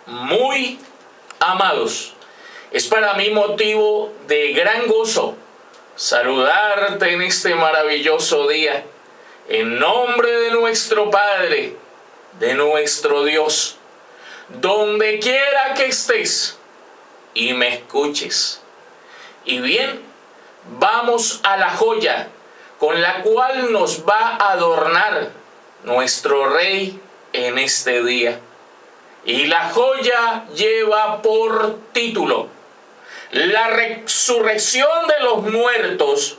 Muy amados, es para mí motivo de gran gozo saludarte en este maravilloso día, en nombre de nuestro Padre, de nuestro Dios, donde quiera que estés y me escuches. Y bien, vamos a la joya con la cual nos va a adornar nuestro Rey en este día. Y la joya lleva por título La resurrección de los muertos,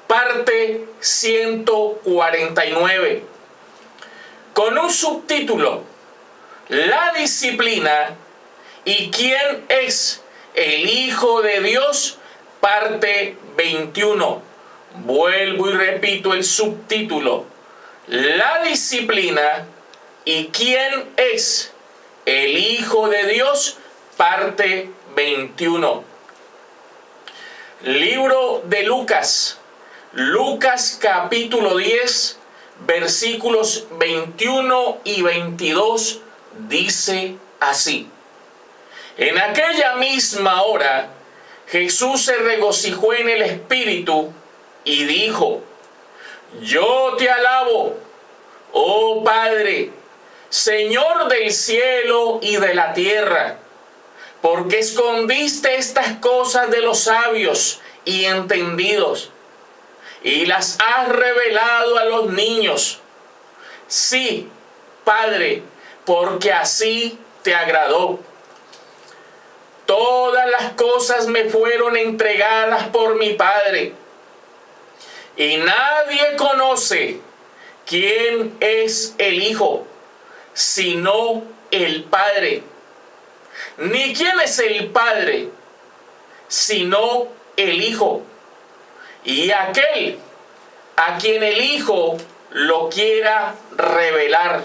parte 149, con un subtítulo: La disciplina y quién es el Hijo de Dios, parte 21. Vuelvo y repito el subtítulo: La disciplina y quién es el Hijo de Dios, parte 21. Libro de Lucas, Lucas capítulo 10, versículos 21 y 22, dice así: En aquella misma hora, Jesús se regocijó en el Espíritu y dijo: Yo te alabo, oh Padre, Señor del cielo y de la tierra, porque escondiste estas cosas de los sabios y entendidos, y las has revelado a los niños. Sí, Padre, porque así te agradó. Todas las cosas me fueron entregadas por mi Padre, y nadie conoce quién es el Hijo, sino el Padre, ni quién es el Padre, sino el Hijo, y aquel a quien el Hijo lo quiera revelar.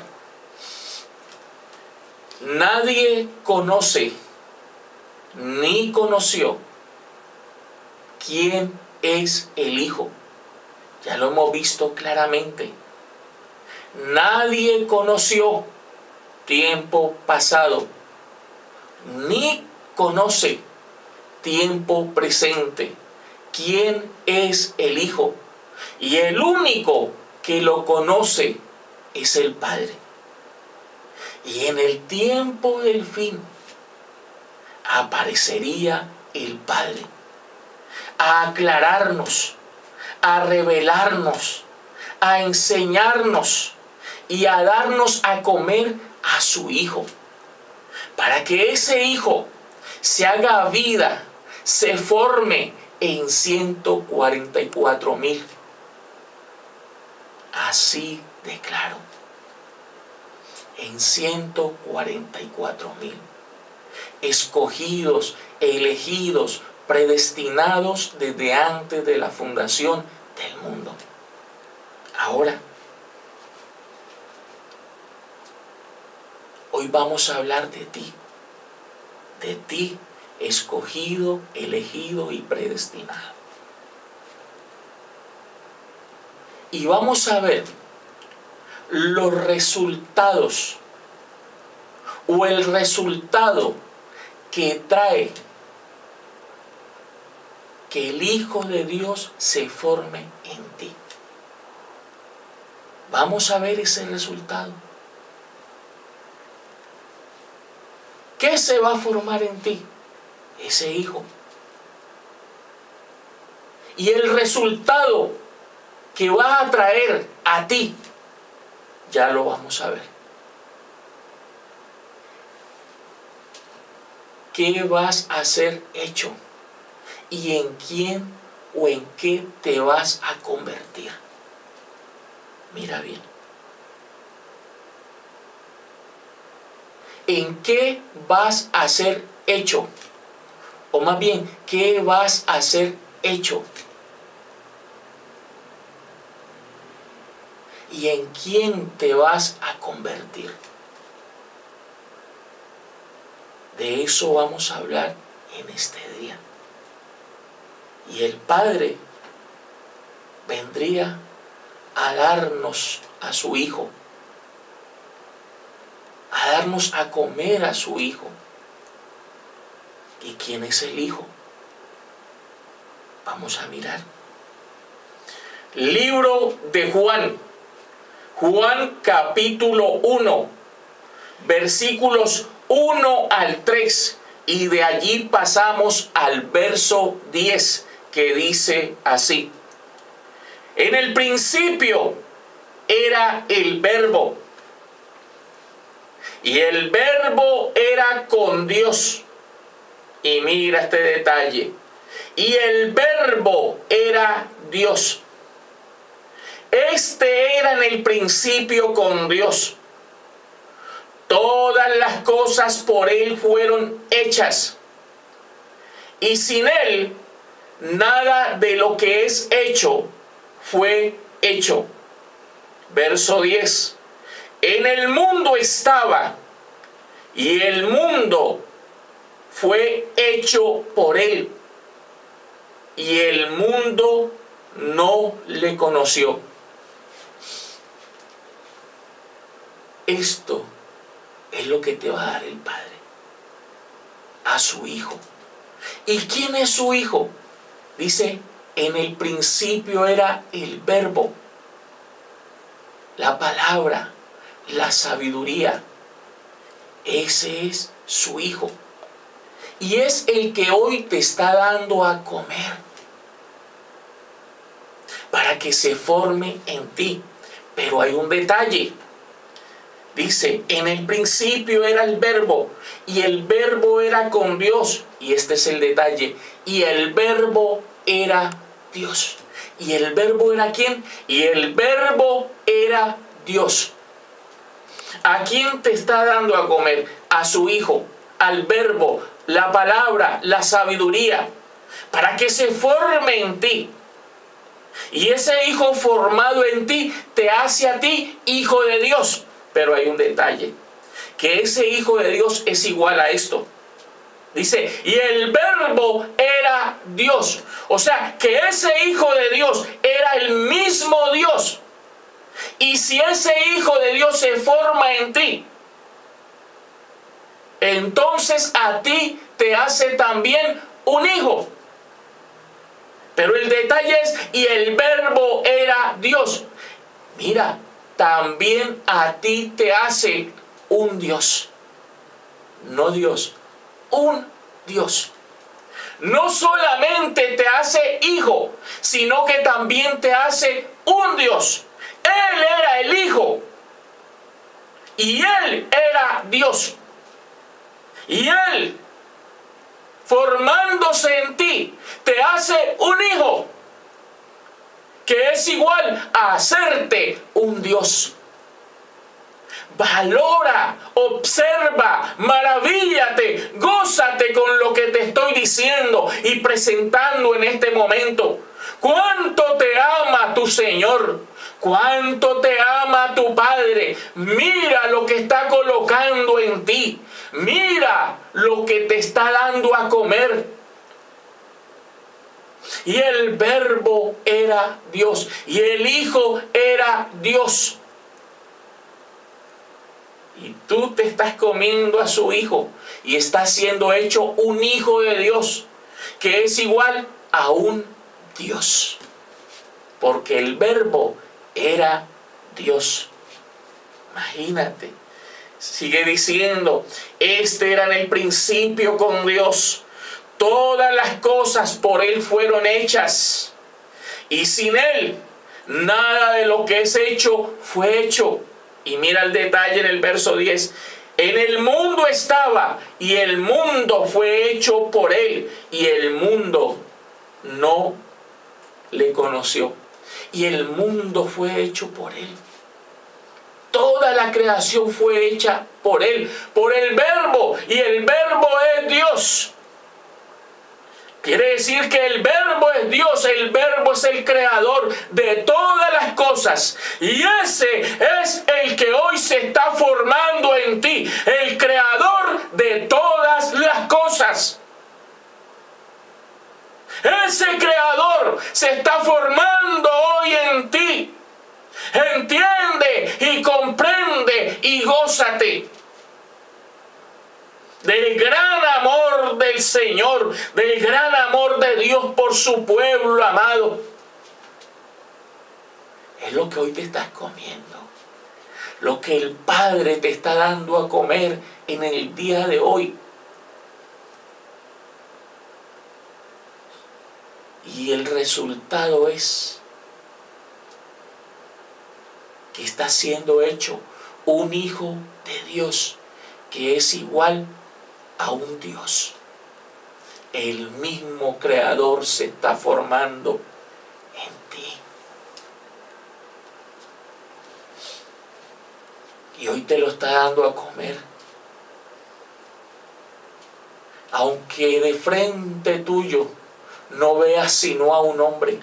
Nadie conoce ni conoció quién es el Hijo. Ya lo hemos visto claramente. Nadie conoció tiempo pasado, ni conoce tiempo presente quién es el Hijo. Y el único que lo conoce es el Padre. Y en el tiempo del fin aparecería el Padre a aclararnos, a revelarnos, a enseñarnos y a darnos a comer a su Hijo, para que ese Hijo se haga vida, se forme en 144,000. Así de claro, en 144,000, escogidos, elegidos, predestinados desde antes de la fundación del mundo. Ahora, hoy vamos a hablar de ti, escogido, elegido y predestinado. Y vamos a ver los resultados o el resultado que trae que el Hijo de Dios se forme en ti. Vamos a ver ese resultado. ¿Qué se va a formar en ti? Ese Hijo. Y el resultado que va a traer a ti, ya lo vamos a ver. ¿Qué vas a ser hecho? ¿Y en quién o en qué te vas a convertir? Mira bien. ¿En qué vas a ser hecho? O más bien, ¿qué vas a ser hecho? ¿Y en quién te vas a convertir? De eso vamos a hablar en este día. Y el Padre vendría a darnos a su Hijo a darnos a comer a su Hijo. ¿Y quién es el Hijo? Vamos a mirar. Libro de Juan. Juan capítulo 1, versículos 1 al 3. Y de allí pasamos al verso 10, que dice así. En el principio era el Verbo, y el Verbo era con Dios. Y mira este detalle. Y el Verbo era Dios. Este era en el principio con Dios. Todas las cosas por Él fueron hechas. Y sin Él, nada de lo que es hecho fue hecho. Verso 10. En el mundo estaba, y el mundo fue hecho por Él, y el mundo no le conoció. Esto es lo que te va a dar el Padre a su Hijo. ¿Y quién es su Hijo? Dice, en el principio era el Verbo, la palabra, la sabiduría. Ese es su Hijo. Y es el que hoy te está dando a comer, para que se forme en ti. Pero hay un detalle. Dice, en el principio era el Verbo, y el Verbo era con Dios. Y este es el detalle. Y el Verbo era Dios. ¿Y el Verbo era quién? Y el Verbo era Dios. ¿A quién te está dando a comer? A su Hijo, al Verbo, la palabra, la sabiduría, para que se forme en ti. Y ese Hijo formado en ti te hace a ti hijo de Dios. Pero hay un detalle, que ese Hijo de Dios es igual a esto. Dice, y el Verbo era Dios. O sea, que ese Hijo de Dios era el mismo Dios. Y si ese Hijo de Dios se forma en ti, entonces a ti te hace también un hijo. Pero el detalle es, y el Verbo era Dios. Mira, también a ti te hace un Dios. No Dios, un Dios. No solamente te hace hijo, sino que también te hace un Dios. Él era el Hijo y Él era Dios. Y Él, formándose en ti, te hace un hijo, que es igual a hacerte un Dios. Valora, observa, maravíllate, gózate con lo que te estoy diciendo y presentando en este momento. ¿Cuánto te ama tu Señor? ¿Cuánto te ama tu Padre? Mira lo que está colocando en ti. Mira lo que te está dando a comer. Y el Verbo era Dios. Y el Hijo era Dios. Y tú te estás comiendo a su Hijo. Y estás siendo hecho un hijo de Dios, que es igual a un Dios. Porque el Verbo era Dios. Imagínate. Sigue diciendo, este era en el principio con Dios. Todas las cosas por Él fueron hechas. Y sin Él, nada de lo que es hecho fue hecho. Y mira el detalle en el verso 10. En el mundo estaba, y el mundo fue hecho por Él, y el mundo no le conoció. Y el mundo fue hecho por Él. Toda la creación fue hecha por Él, por el Verbo, y el Verbo es Dios. Quiere decir que el Verbo es Dios, el Verbo es el creador de todas las cosas. Y ese es el que hoy se está formando en ti, el creador de todas las cosas. Ese creador se está formando hoy en ti. Entiende y comprende y gózate. del gran amor del Señor, del gran amor de Dios por su pueblo amado. Es lo que hoy te estás comiendo. Lo que el Padre te está dando a comer en el día de hoy. Y el resultado es que está siendo hecho un hijo de Dios que es igual a un Dios. El mismo Creador se está formando en ti. Y hoy te lo está dando a comer. Aunque de frente tuyo no veas sino a un hombre,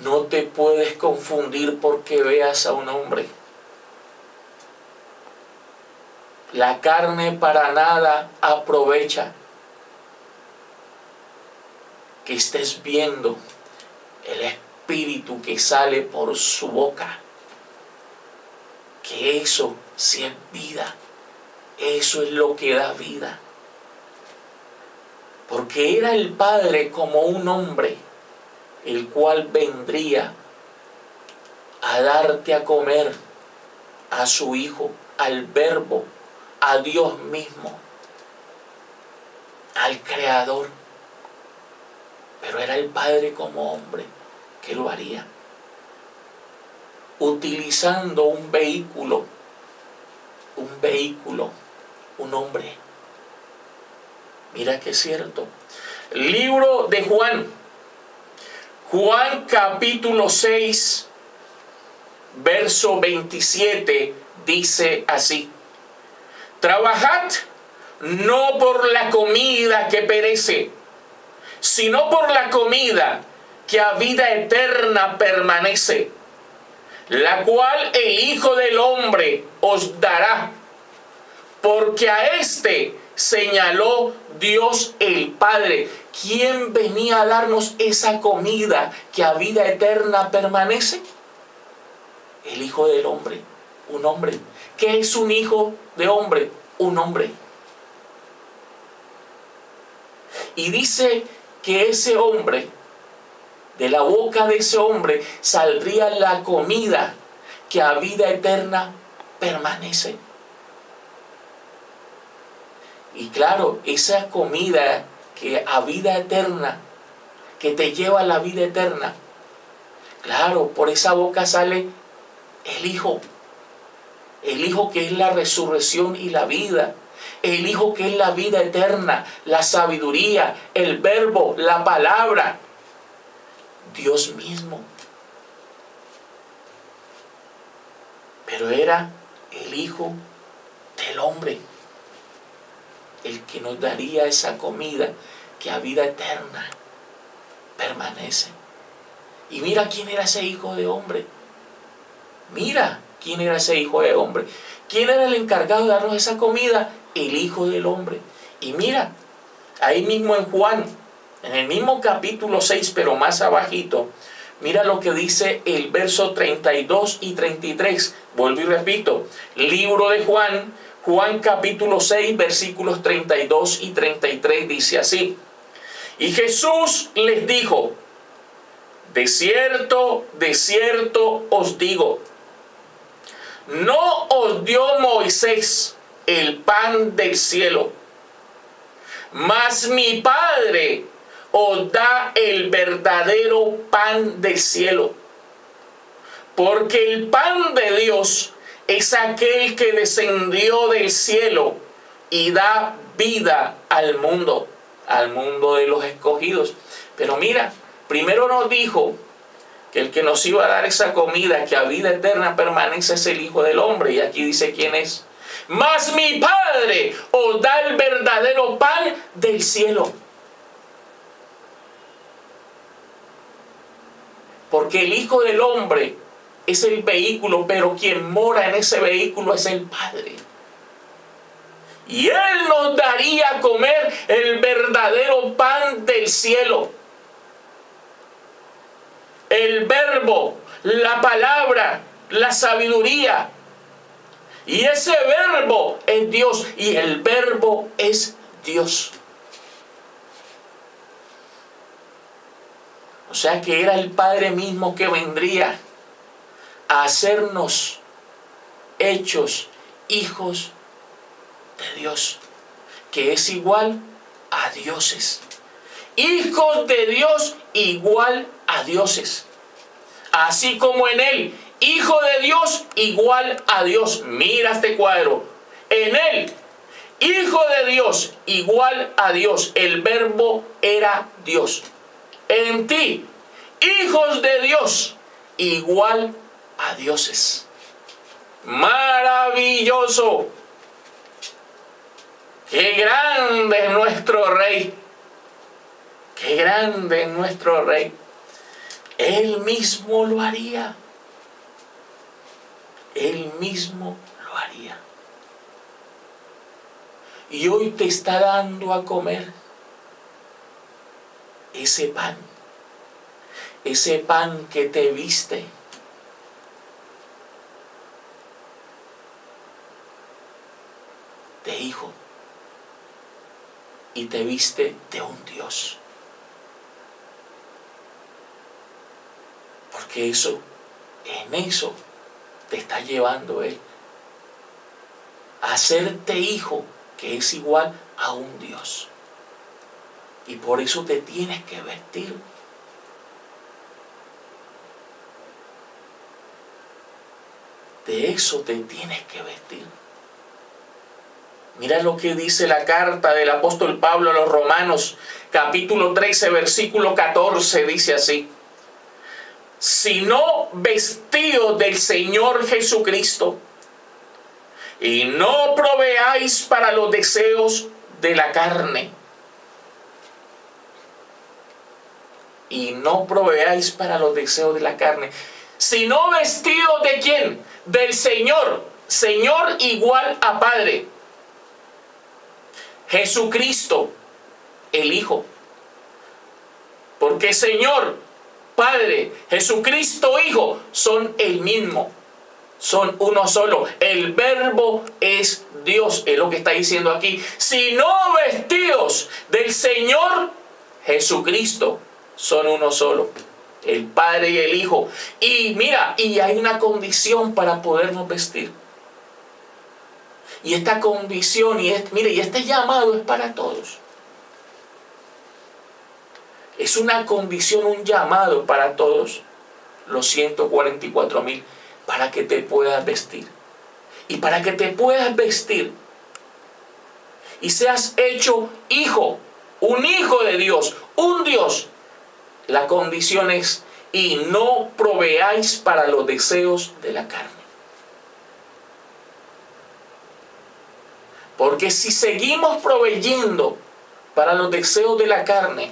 no te puedes confundir porque veas a un hombre. La carne para nada aprovecha que estés viendo el espíritu que sale por su boca. Que eso sí es vida. Eso es lo que da vida. Porque era el Padre como un hombre, el cual vendría a darte a comer a su Hijo, al Verbo, a Dios mismo, al Creador. Pero era el Padre como hombre que lo haría, utilizando un vehículo, un hombre. Mira que es cierto. Libro de Juan capítulo 6, verso 27, dice así: trabajad no por la comida que perece, sino por la comida que a vida eterna permanece, la cual el Hijo del Hombre os dará, porque a éste señaló Dios el Padre. ¿Quién venía a darnos esa comida que a vida eterna permanece? El Hijo del Hombre, un hombre. ¿Qué es un hijo de hombre? Un hombre. Y dice que ese hombre, de la boca de ese hombre saldría la comida que a vida eterna permanece. Y claro, esa comida que a vida eterna, que te lleva a la vida eterna, claro, por esa boca sale el Hijo que es la resurrección y la vida, el Hijo que es la vida eterna, la sabiduría, el Verbo, la palabra, Dios mismo. Pero era el Hijo del Hombre el que nos daría esa comida que a vida eterna permanece. Y mira quién era ese Hijo de Hombre. Mira quién era ese Hijo de Hombre. ¿Quién era el encargado de darnos esa comida? El Hijo del Hombre. Y mira, ahí mismo en Juan, en el mismo capítulo 6, pero más abajito, mira lo que dice el verso 32 y 33. Vuelvo y repito, libro de Juan capítulo 6, versículos 32 y 33 dice así: y Jesús les dijo, de cierto os digo, no os dio Moisés el pan del cielo, mas mi Padre os da el verdadero pan del cielo. Porque el pan de Dios es aquel que descendió del cielo y da vida al mundo de los escogidos. Pero mira, primero nos dijo que el que nos iba a dar esa comida que a vida eterna permanece es el Hijo del Hombre. Y aquí dice quién es. Mas mi Padre os da el verdadero pan del cielo. Porque el Hijo del Hombre es el vehículo, pero quien mora en ese vehículo es el Padre. Y Él nos daría a comer el verdadero pan del cielo. El Verbo, la palabra, la sabiduría. Y ese verbo es Dios y el verbo es Dios. O sea que era el Padre mismo que vendría a hacernos hechos hijos de Dios, que es igual a dioses. Hijos de Dios igual a dioses. Así como en Él, Hijo de Dios igual a Dios. Mira este cuadro. En Él, Hijo de Dios igual a Dios. El verbo era Dios. En ti, hijos de Dios igual a dioses. Maravilloso. Qué grande es nuestro Rey. Qué grande es nuestro Rey. Él mismo lo haría. Él mismo lo haría. Y hoy te está dando a comer ese pan. Ese pan que te viste. De hijo. Y te viste de un Dios. Porque en eso te está llevando Él. A hacerte hijo, que es igual a un Dios. Y por eso te tienes que vestir. De eso te tienes que vestir. Mira lo que dice la carta del apóstol Pablo a los Romanos, capítulo 13, versículo 14, dice así: sino vestidos del Señor Jesucristo, y no proveáis para los deseos de la carne. Y no proveáis para los deseos de la carne, sino vestidos ¿de quién? Del Señor. Señor igual a Padre. Jesucristo, el Hijo. Porque Señor, Padre, Jesucristo, Hijo, son el mismo. Son uno solo. El verbo es Dios, es lo que está diciendo aquí. Sino vestidos del Señor Jesucristo, son uno solo. El Padre y el Hijo. Y mira, y hay una condición para podernos vestir. Y esta condición, y este llamado es para todos. Es una condición, un llamado para todos los 144,000, para que te puedas vestir. Y para que te puedas vestir y seas hecho hijo, un hijo de Dios, un Dios, la condición es: y no proveáis para los deseos de la carne. Porque si seguimos proveyendo para los deseos de la carne,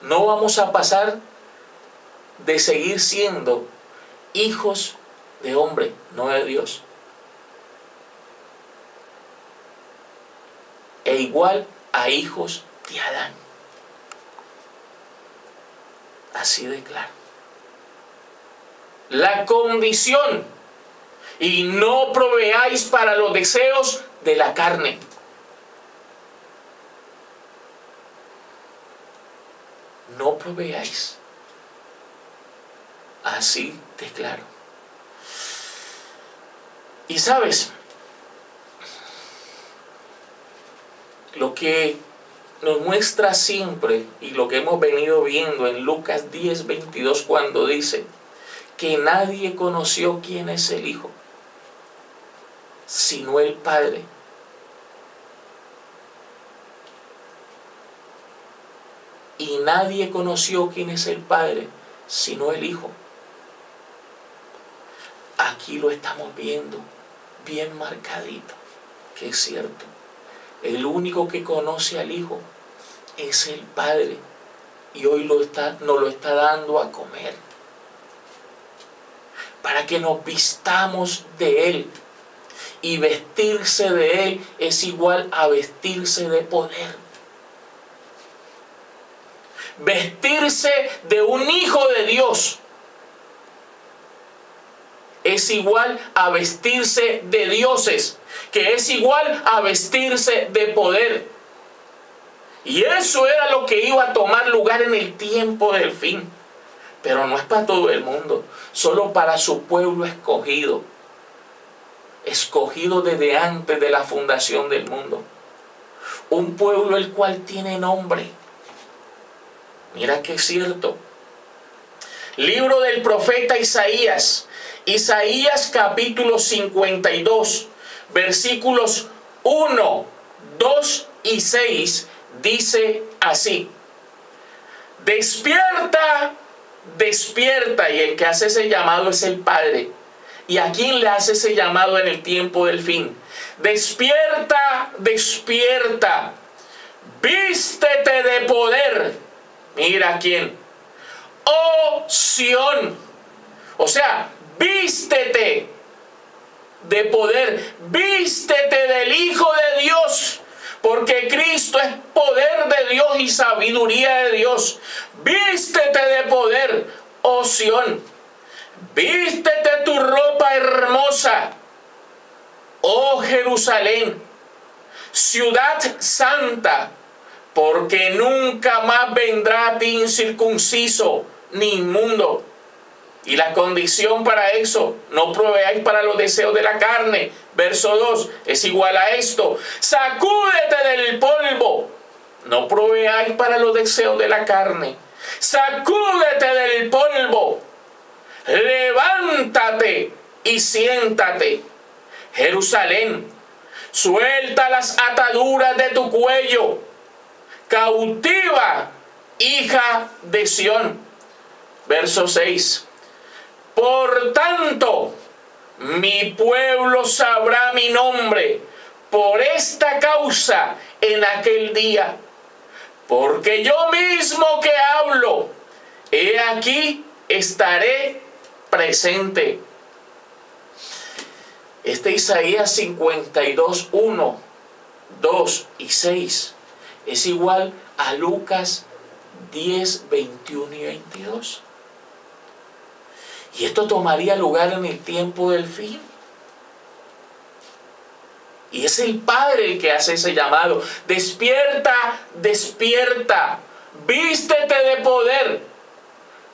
no vamos a pasar de seguir siendo hijos de hombre, no de Dios. E igual a hijos de Adán. Así de claro. La condición: y no proveáis para los deseos de la carne. No proveáis. Así de claro. Y sabes, lo que nos muestra siempre, y lo que hemos venido viendo en Lucas 10, 22, cuando dice que nadie conoció quién es el Hijo, sino el Padre. Y nadie conoció quién es el Padre, sino el Hijo. Aquí lo estamos viendo bien marcadito, que es cierto. El único que conoce al Hijo es el Padre. Y hoy nos lo está dando a comer. Para que nos vistamos de Él. Y vestirse de Él es igual a vestirse de poder. Vestirse de un hijo de Dios es igual a vestirse de dioses, que es igual a vestirse de poder. Y eso era lo que iba a tomar lugar en el tiempo del fin. Pero no es para todo el mundo, solo para su pueblo escogido. Escogido desde antes de la fundación del mundo. Un pueblo el cual tiene nombre. Mira que es cierto. Libro del profeta Isaías. Isaías capítulo 52, versículos 1, 2 y 6, dice así: despierta, despierta. Y el que hace ese llamado es el Padre. ¿Y a quién le hace ese llamado en el tiempo del fin? Despierta, despierta. Vístete de poder. Mira quién. Oh Sión. O sea, vístete de poder. Vístete del Hijo de Dios. Porque Cristo es poder de Dios y sabiduría de Dios. Vístete de poder, oh Sión. Vístete tu ropa hermosa, oh Jerusalén, ciudad santa, porque nunca más vendrá a ti incircunciso ni inmundo. Y la condición para eso: no proveáis para los deseos de la carne. Verso 2 es igual a esto: sacúdete del polvo. No proveáis para los deseos de la carne. Sacúdete del polvo. Levántate y siéntate, Jerusalén. Suelta las ataduras de tu cuello. Cautiva, hija de Sión. Verso 6. Por tanto, mi pueblo sabrá mi nombre por esta causa en aquel día. Porque yo mismo que hablo, he aquí estaré presente. Este Isaías 52, 1, 2 y 6 es igual a Lucas 10, 21 y 22. Y esto tomaría lugar en el tiempo del fin. Y es el Padre el que hace ese llamado. Despierta, despierta, vístete de poder.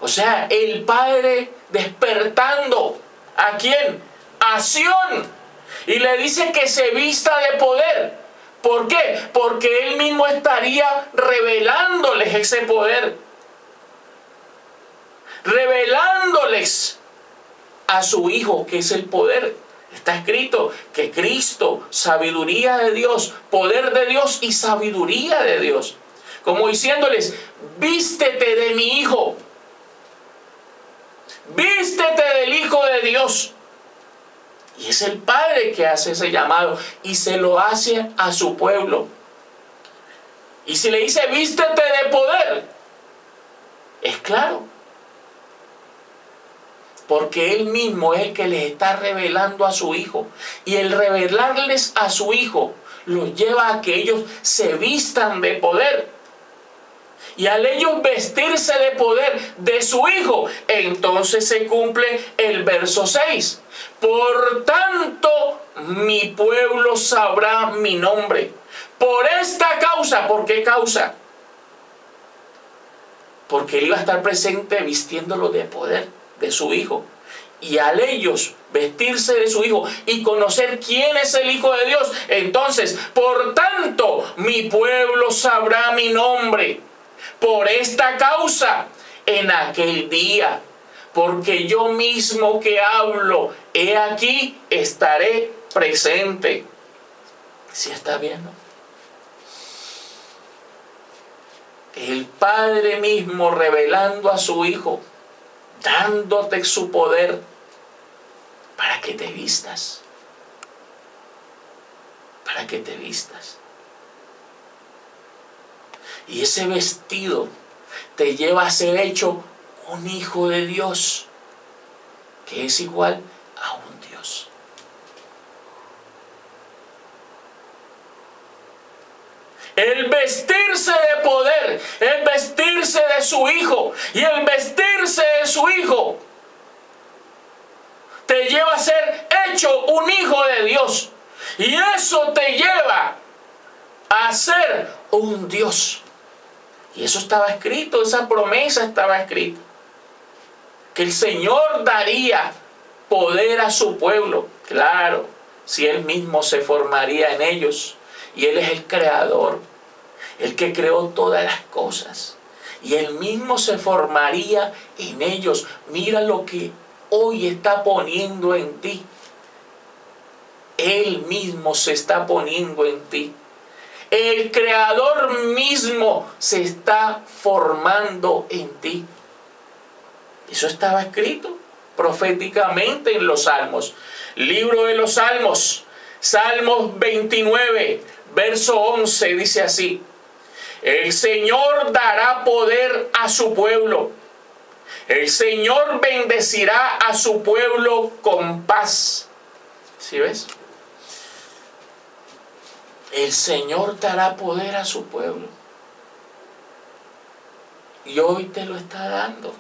O sea, el Padre despertando. ¿A quién? A Sión. Y le dice que se vista de poder. ¿Por qué? Porque Él mismo estaría revelándoles ese poder. Revelándoles a su Hijo, que es el poder. Está escrito que Cristo, sabiduría de Dios, poder de Dios y sabiduría de Dios. Como diciéndoles: vístete de mi Hijo. Vístete del Hijo de Dios. Y es el Padre que hace ese llamado y se lo hace a su pueblo. Y si le dice: vístete de poder, es claro. Porque Él mismo es el que les está revelando a su Hijo. Y el revelarles a su Hijo los lleva a que ellos se vistan de poder. Y al ellos vestirse de poder de su Hijo, entonces se cumple el verso 6. Por tanto, mi pueblo sabrá mi nombre. Por esta causa. ¿Por qué causa? Porque Él iba a estar presente vistiéndolo de poder de su Hijo. Y al ellos vestirse de su Hijo y conocer quién es el Hijo de Dios, entonces, por tanto, mi pueblo sabrá mi nombre. Por esta causa, en aquel día, porque yo mismo que hablo, he aquí estaré presente. ¿Sí está viendo? El Padre mismo revelando a su Hijo, dándote su poder para que te vistas. Para que te vistas. Y ese vestido te lleva a ser hecho un hijo de Dios, que es igual a un Dios. El vestirse de poder, el vestirse de su Hijo y el vestirse de su Hijo te lleva a ser hecho un hijo de Dios. Y eso te lleva a ser un Dios. Y eso estaba escrito, esa promesa estaba escrita. Que el Señor daría poder a su pueblo. Claro, si Él mismo se formaría en ellos. Y Él es el creador, el que creó todas las cosas. Y Él mismo se formaría en ellos. Mira lo que hoy está poniendo en ti. Él mismo se está poniendo en ti. El Creador mismo se está formando en ti. Eso estaba escrito proféticamente en los Salmos. Libro de los Salmos, Salmos 29, verso 11, dice así: el Señor dará poder a su pueblo. El Señor bendecirá a su pueblo con paz. ¿Sí ves? El Señor dará poder a su pueblo. Y hoy te lo está dando.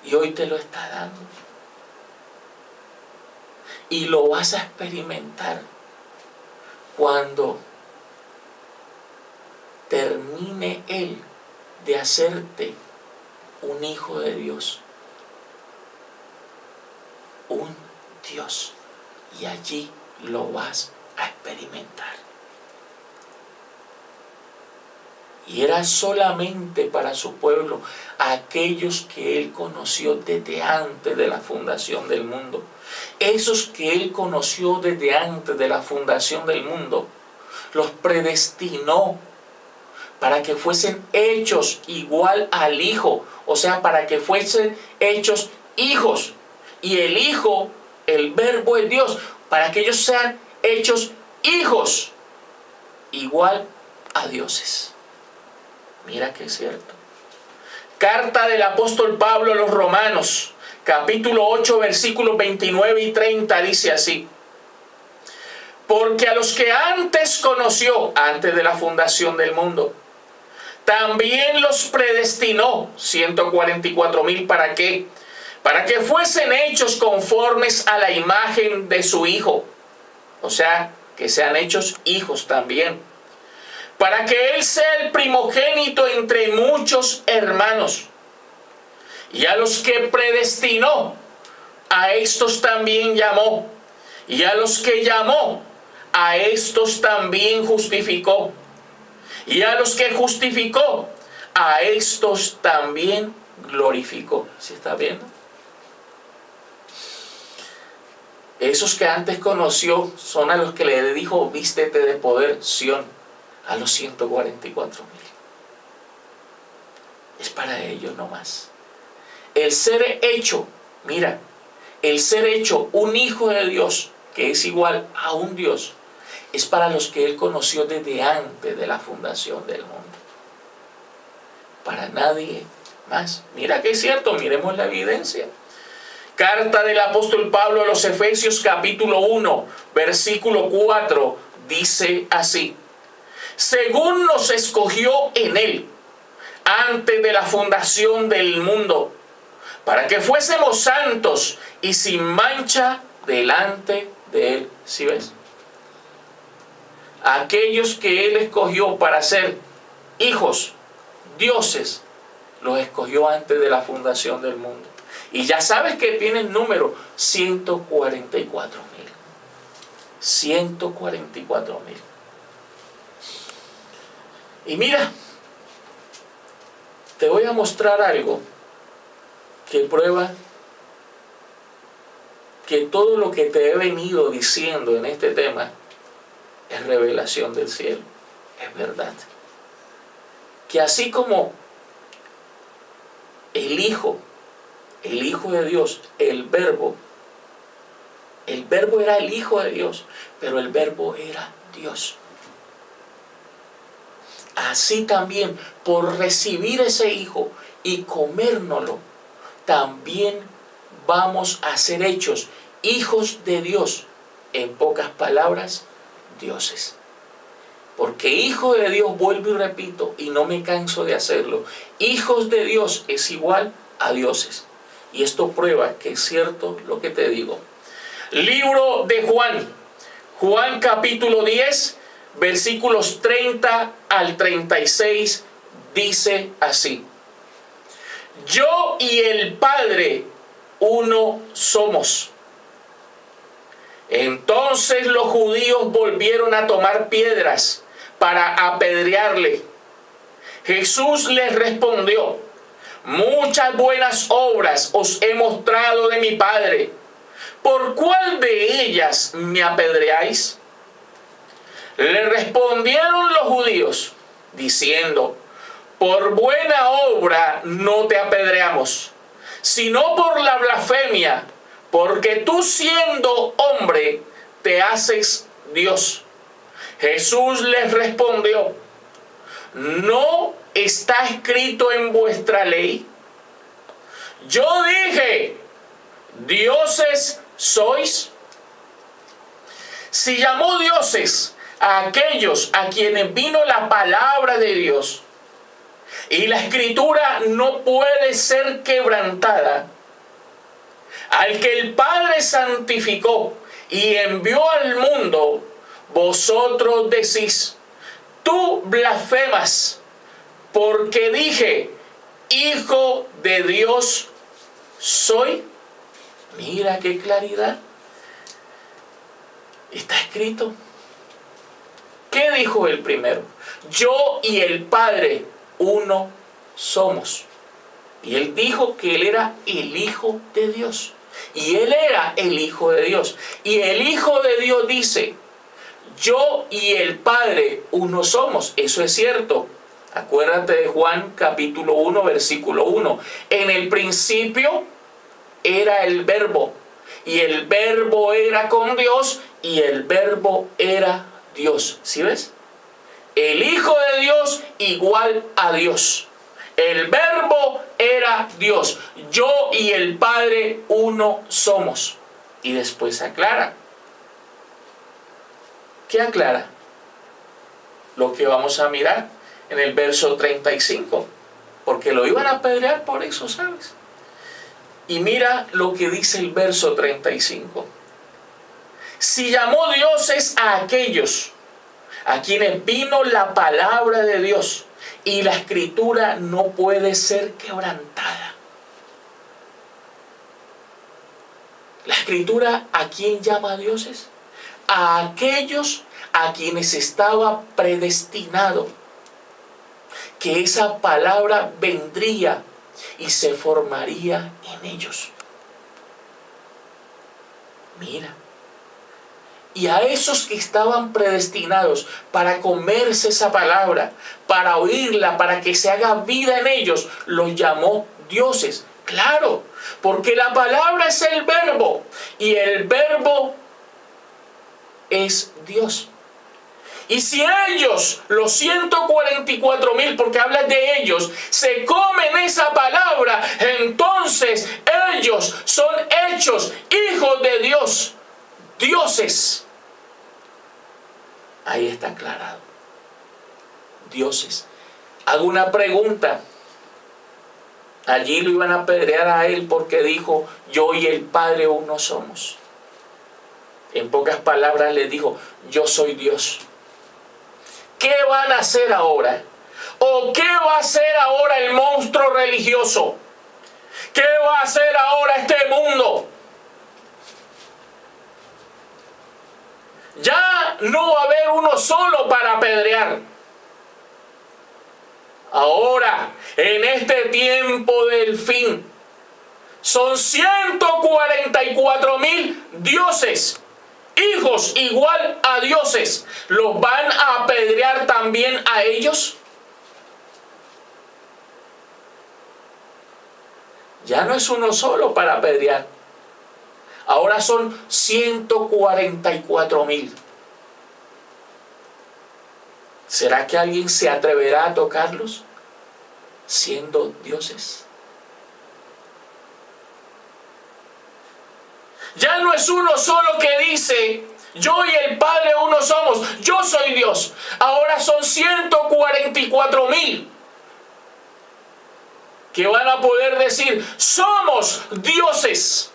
Y hoy te lo está dando. Y lo vas a experimentar cuando termine Él de hacerte un hijo de Dios. Un Dios. Y allí lo vas a experimentar. Y era solamente para su pueblo, aquellos que Él conoció desde antes de la fundación del mundo. Esos que Él conoció desde antes de la fundación del mundo, los predestinó para que fuesen hechos igual al Hijo. O sea, para que fuesen hechos hijos. Y el Hijo, el Verbo es Dios, para que ellos sean hechos hijos igual a dioses. Mira que es cierto. Carta del apóstol Pablo a los Romanos, capítulo 8, versículos 29 y 30, dice así: porque a los que antes conoció, antes de la fundación del mundo, también los predestinó, 144,000, ¿para qué? Para que fuesen hechos conformes a la imagen de su Hijo. O sea, que sean hechos hijos también. Para que Él sea el primogénito entre muchos hermanos. Y a los que predestinó, a estos también llamó. Y a los que llamó, a estos también justificó. Y a los que justificó, a estos también glorificó. ¿Sí está viendo? Esos que antes conoció son a los que le dijo: vístete de poder, Sión, a los 144,000. Es para ellos nomás. El ser hecho, mira, el ser hecho un hijo de Dios, que es igual a un Dios, es para los que Él conoció desde antes de la fundación del mundo. Para nadie más. Mira que es cierto, miremos la evidencia. Carta del apóstol Pablo a los Efesios, capítulo 1, versículo 4, dice así: según nos escogió en Él, antes de la fundación del mundo, para que fuésemos santos y sin mancha delante de Él. ¿Sí ves? Aquellos que Él escogió para ser hijos, dioses, los escogió antes de la fundación del mundo. Y ya sabes que tiene el número 144,000. 144,000. Y mira, te voy a mostrar algo que prueba que todo lo que te he venido diciendo en este tema es revelación del cielo, es verdad. Que así como el Hijo de Dios, el Verbo era el Hijo de Dios, pero el Verbo era Dios. Así también, por recibir ese Hijo y comérnoslo, también vamos a ser hechos hijos de Dios. En pocas palabras, dioses. Porque hijo de Dios, vuelvo y repito, y no me canso de hacerlo, hijos de Dios es igual a dioses. Y esto prueba que es cierto lo que te digo. Libro de Juan. Juan capítulo 10, versículos 30 al 36, dice así: yo y el Padre uno somos. Entonces los judíos volvieron a tomar piedras para apedrearle. Jesús les respondió: muchas buenas obras os he mostrado de mi Padre. ¿Por cuál de ellas me apedreáis? Le respondieron los judíos, diciendo: por buena obra no te apedreamos, sino por la blasfemia, porque tú siendo hombre te haces Dios. Jesús les respondió: ¿no está escrito en vuestra ley? Yo dije: dioses sois. Si llamó dioses a aquellos a quienes vino la palabra de Dios, y la escritura no puede ser quebrantada, al que el Padre santificó y envió al mundo, vosotros decís: tú blasfemas, porque dije: hijo de Dios soy. Mira qué claridad. Está escrito. ¿Qué dijo el primero? Yo y el Padre uno somos. Y él dijo que él era el Hijo de Dios. Y él era el Hijo de Dios. Y el Hijo de Dios dice: yo y el Padre uno somos. Eso es cierto. Acuérdate de Juan capítulo 1, versículo 1. En el principio era el Verbo. Y el Verbo era con Dios. Y el Verbo era Dios. ¿Sí ves? El Hijo de Dios igual a Dios. El Verbo era Dios. Yo y el Padre uno somos. Y después aclara. ¿Qué aclara? Lo que vamos a mirar en el verso 35. Porque lo iban a apedrear por eso, ¿sabes? Y mira lo que dice el verso 35. Si llamó dioses a aquellos a quienes vino la palabra de Dios, y la escritura no puede ser quebrantada. ¿La escritura a quién llama a dioses? A aquellos a quienes estaba predestinado que esa palabra vendría y se formaría en ellos. Mira. Y a esos que estaban predestinados para comerse esa palabra, para oírla, para que se haga vida en ellos, los llamó dioses. Claro, porque la palabra es el Verbo y el Verbo es Dios. Y si ellos, los 144,000, porque hablas de ellos, se comen esa palabra, entonces ellos son hechos hijos de Dios, dioses. Ahí está aclarado. Dioses. Hago una pregunta. Allí lo iban a apedrear a él porque dijo: yo y el Padre uno somos. En pocas palabras le dijo: yo soy Dios. ¿Qué van a hacer ahora? ¿O qué va a hacer ahora el monstruo religioso? ¿Qué va a hacer ahora este mundo? Ya no va a haber uno solo para apedrear. Ahora, en este tiempo del fin, son 144,000 dioses, hijos igual a dioses. ¿Los van a apedrear también a ellos? Ya no es uno solo para apedrear. Ahora son 144,000. ¿Será que alguien se atreverá a tocarlos siendo dioses? Ya no es uno solo que dice: yo y el Padre uno somos, yo soy Dios. Ahora son 144,000 que van a poder decir, somos dioses,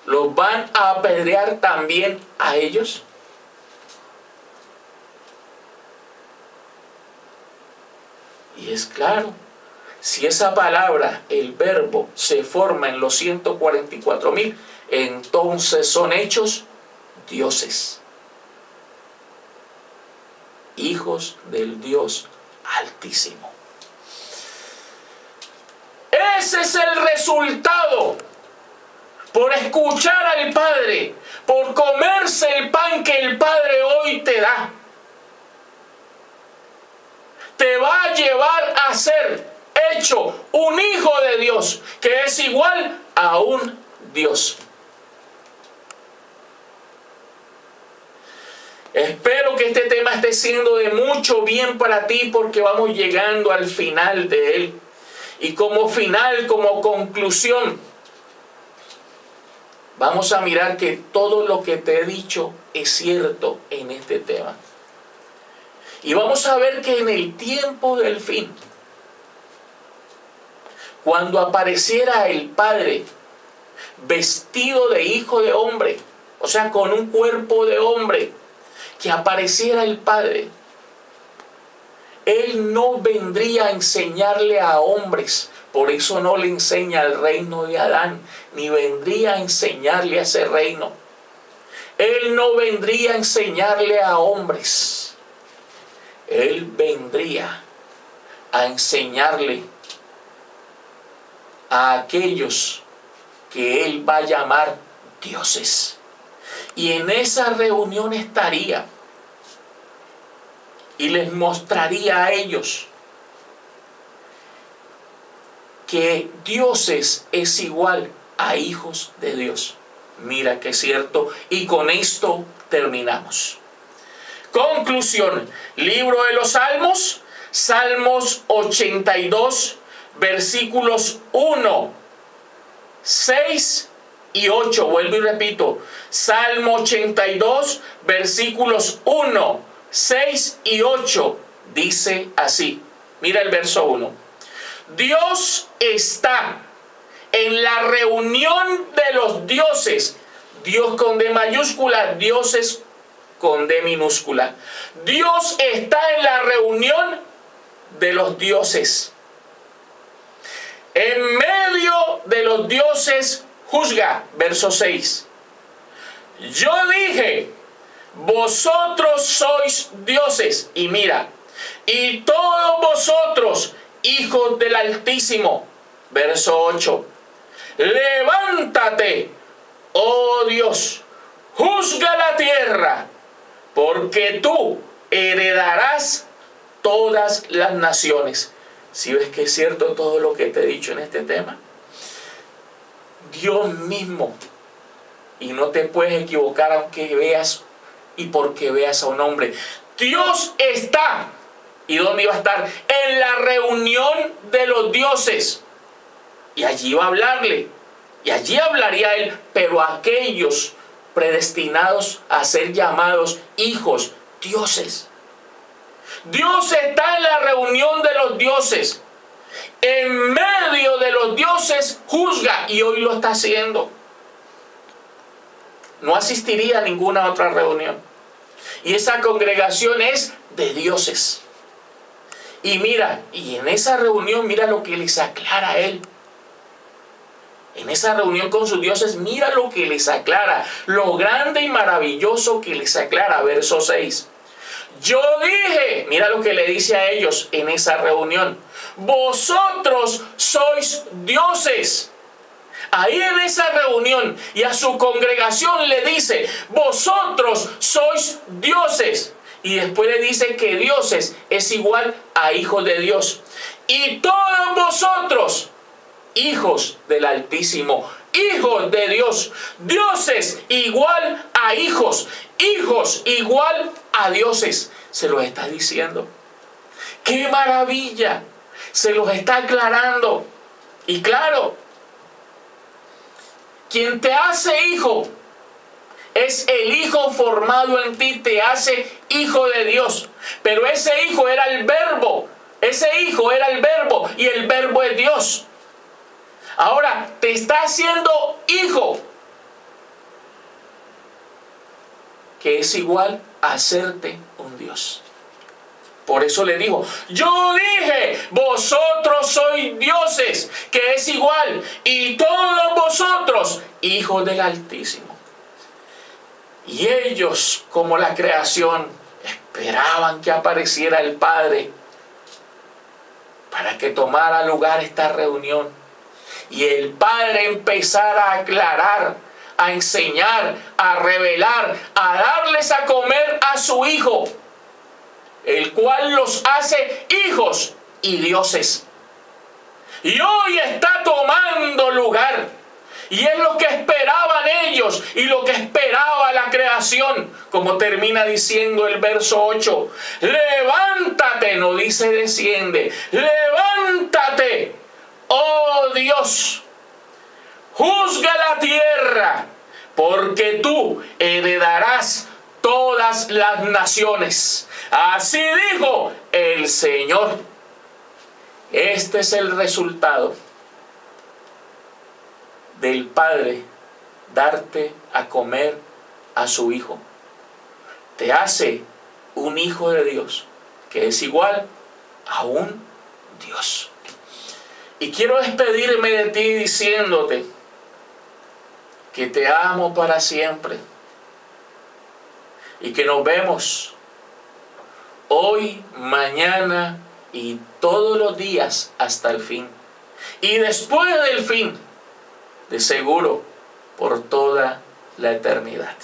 ¿los van a apedrear también a ellos? Y es claro, si esa palabra, el verbo, se forma en los 144.000, entonces son hechos dioses, hijos del Dios Altísimo. Ese es el resultado por escuchar al Padre, por comerse el pan que el Padre hoy te da. Te va a llevar a ser hecho un hijo de Dios, que es igual a un Dios. Espero que este tema esté siendo de mucho bien para ti, porque vamos llegando al final de él. Y como final, como conclusión, vamos a mirar que todo lo que te he dicho es cierto en este tema. Y vamos a ver que en el tiempo del fin, cuando apareciera el Padre vestido de hijo de hombre, o sea, con un cuerpo de hombre, que apareciera el Padre, Él no vendría a enseñarle a hombres. Por eso no le enseña el reino de Adán, ni vendría a enseñarle a ese reino. Él no vendría a enseñarle a hombres. Él vendría a enseñarle a aquellos que Él va a llamar dioses. Y en esa reunión estaría y les mostraría a ellos que dioses es igual a hijos de Dios. Mira que es cierto. Y con esto terminamos. Conclusión. Libro de los Salmos. Salmos 82, versículos 1, 6 y 8. Vuelvo y repito. Salmo 82, versículos 1, 6 y 8. Dice así. Mira el verso 1. Dios está en la reunión de los dioses. Dios con D mayúscula, dioses con D minúscula. Dios está en la reunión de los dioses. En medio de los dioses juzga. Verso 6. Yo dije, vosotros sois dioses. Y mira, y todos vosotros, hijos del Altísimo. Verso 8. Levántate, oh Dios, juzga la tierra, porque tú heredarás todas las naciones. ¿Sí ves que es cierto todo lo que te he dicho en este tema? Dios mismo. Y no te puedes equivocar aunque veas y porque veas a un hombre. Dios está. ¿Y dónde iba a estar? En la reunión de los dioses. Y allí va a hablarle. Y allí hablaría él. Pero aquellos predestinados a ser llamados hijos, dioses. Dios está en la reunión de los dioses. En medio de los dioses juzga. Y hoy lo está haciendo. No asistiría a ninguna otra reunión. Y esa congregación es de dioses. Y mira, y en esa reunión mira lo que les aclara a él. En esa reunión con sus dioses, mira lo que les aclara. Lo grande y maravilloso que les aclara. Verso 6. Yo dije, mira lo que le dice a ellos en esa reunión. Vosotros sois dioses. Ahí en esa reunión y a su congregación le dice, vosotros sois dioses. Y después le dice que dioses es igual a hijos de Dios. Y todos vosotros, hijos del Altísimo, hijos de Dios. Dioses igual a hijos. Hijos igual a dioses. Se los está diciendo. ¡Qué maravilla! Se los está aclarando. Y claro, quien te hace hijo es el Hijo formado en ti, te hace hijo de Dios. Pero ese hijo era el verbo Ese hijo era el verbo y el verbo es Dios. Ahora te está haciendo hijo, que es igual a hacerte un Dios. Por eso le dijo, yo dije, vosotros sois dioses, que es igual, y todos vosotros, hijos del Altísimo. Y ellos, como la creación, esperaban que apareciera el Padre para que tomara lugar esta reunión. Y el Padre empezara a aclarar, a enseñar, a revelar, a darles a comer a su Hijo, el cual los hace hijos y dioses. Y hoy está tomando lugar. Y es lo que esperaban ellos y lo que esperaba la creación. Como termina diciendo el verso 8. Levántate, no dice desciende. Levántate, oh Dios. Juzga la tierra, porque tú heredarás todas las naciones. Así dijo el Señor. Este es el resultado del Padre darte a comer a su Hijo. Te hace un hijo de Dios, que es igual a un Dios. Y quiero despedirme de ti diciéndote que te amo para siempre y que nos vemos hoy, mañana y todos los días hasta el fin. Y después del fin, de seguro, por toda la eternidad.